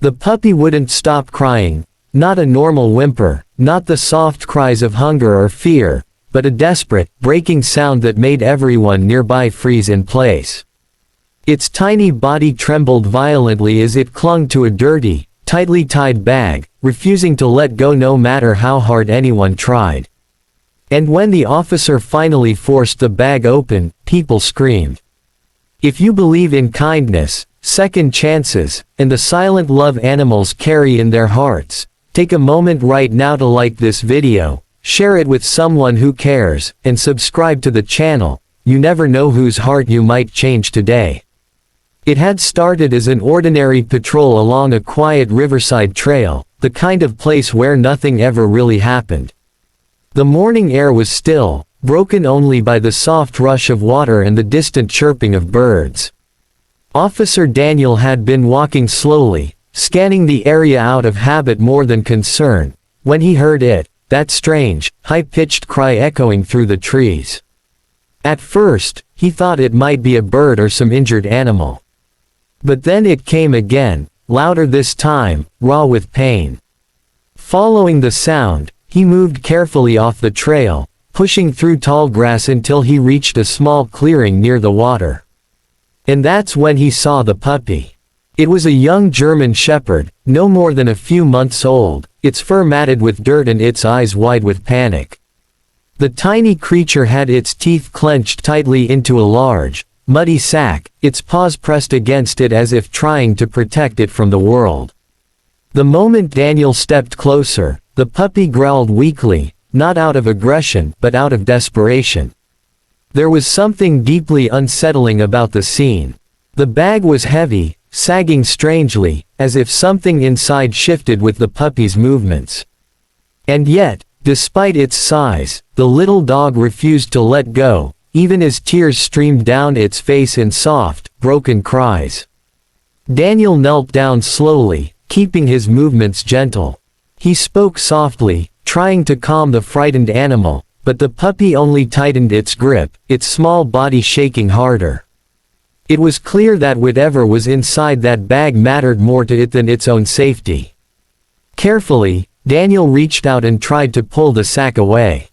The puppy wouldn't stop crying, not a normal whimper, not the soft cries of hunger or fear, but a desperate, breaking sound that made everyone nearby freeze in place. Its tiny body trembled violently as it clung to a dirty, tightly tied bag, refusing to let go no matter how hard anyone tried. And when the officer finally forced the bag open, people screamed. If you believe in kindness, second chances, and the silent love animals carry in their hearts, take a moment right now to like this video, share it with someone who cares, and subscribe to the channel. You never know whose heart you might change today. It had started as an ordinary patrol along a quiet riverside trail, the kind of place where nothing ever really happened. The morning air was still, broken only by the soft rush of water and the distant chirping of birds. Officer Daniel had been walking slowly, scanning the area out of habit more than concern, when he heard it, that strange, high-pitched cry echoing through the trees. At first, he thought it might be a bird or some injured animal. But then it came again, louder this time, raw with pain. Following the sound, he moved carefully off the trail, pushing through tall grass until he reached a small clearing near the water. And that's when he saw the puppy. It was a young German shepherd, no more than a few months old, its fur matted with dirt and its eyes wide with panic. The tiny creature had its teeth clenched tightly into a large, muddy sack, its paws pressed against it as if trying to protect it from the world. The moment Daniel stepped closer, the puppy growled weakly, not out of aggression, but out of desperation. There was something deeply unsettling about the scene. The bag was heavy, sagging strangely, as if something inside shifted with the puppy's movements. And yet, despite its size, the little dog refused to let go, even as tears streamed down its face in soft, broken cries. Daniel knelt down slowly, keeping his movements gentle. He spoke softly, trying to calm the frightened animal, but the puppy only tightened its grip, its small body shaking harder. It was clear that whatever was inside that bag mattered more to it than its own safety. Carefully, Daniel reached out and tried to pull the sack away.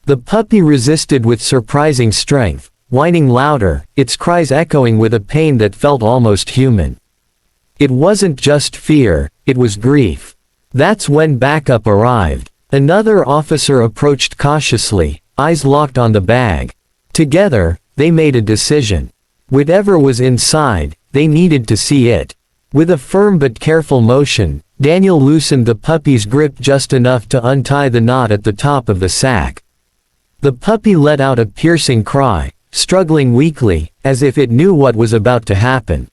The puppy resisted with surprising strength, whining louder, its cries echoing with a pain that felt almost human. It wasn't just fear, it was grief. That's when backup arrived. Another officer approached cautiously, eyes locked on the bag. Together, they made a decision. Whatever was inside, they needed to see it. With a firm but careful motion, Daniel loosened the puppy's grip just enough to untie the knot at the top of the sack. The puppy let out a piercing cry, struggling weakly, as if it knew what was about to happen.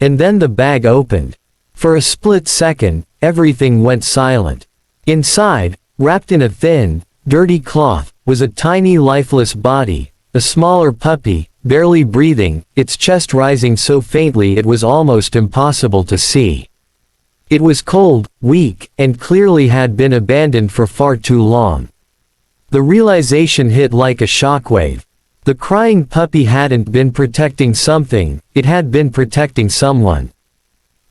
And then the bag opened. For a split second, everything went silent. Inside, wrapped in a thin, dirty cloth, was a tiny lifeless body, a smaller puppy, barely breathing, its chest rising so faintly it was almost impossible to see. It was cold, weak, and clearly had been abandoned for far too long. The realization hit like a shockwave. The crying puppy hadn't been protecting something, it had been protecting someone.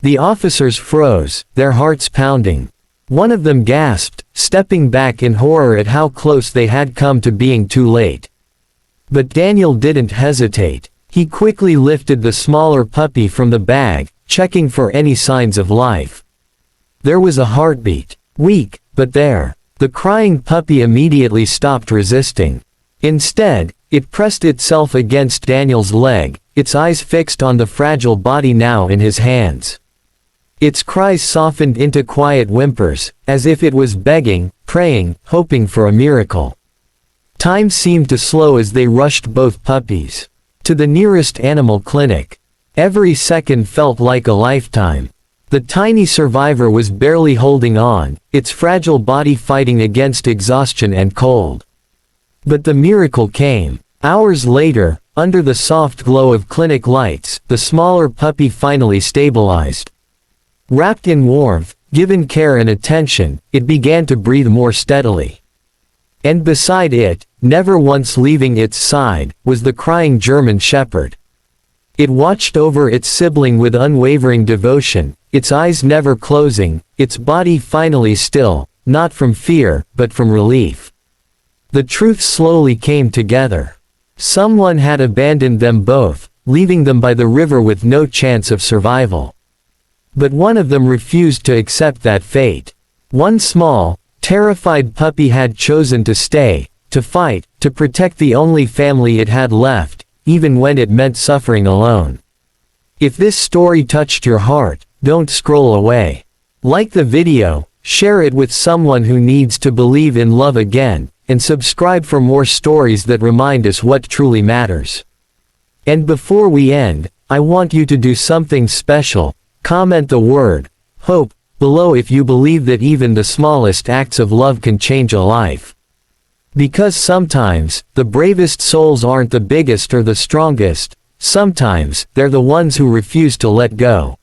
The officers froze, their hearts pounding. One of them gasped, stepping back in horror at how close they had come to being too late. But Daniel didn't hesitate. He quickly lifted the smaller puppy from the bag, checking for any signs of life. There was a heartbeat. Weak, but there. The crying puppy immediately stopped resisting. Instead, it pressed itself against Daniel's leg, its eyes fixed on the fragile body now in his hands. Its cries softened into quiet whimpers, as if it was begging, praying, hoping for a miracle. Time seemed to slow as they rushed both puppies to the nearest animal clinic. Every second felt like a lifetime. The tiny survivor was barely holding on, its fragile body fighting against exhaustion and cold. But the miracle came. Hours later, under the soft glow of clinic lights, the smaller puppy finally stabilized. Wrapped in warmth, given care and attention, it began to breathe more steadily. And beside it, never once leaving its side, was the crying German shepherd. It watched over its sibling with unwavering devotion, its eyes never closing, its body finally still, not from fear, but from relief. The truth slowly came together. Someone had abandoned them both, leaving them by the river with no chance of survival. But one of them refused to accept that fate. One small, terrified puppy had chosen to stay, to fight, to protect the only family it had left, even when it meant suffering alone. If this story touched your heart, don't scroll away. Like the video, share it with someone who needs to believe in love again, and subscribe for more stories that remind us what truly matters. And before we end, I want you to do something special. Comment the word hope below if you believe that even the smallest acts of love can change a life. Because sometimes, the bravest souls aren't the biggest or the strongest, sometimes, they're the ones who refuse to let go.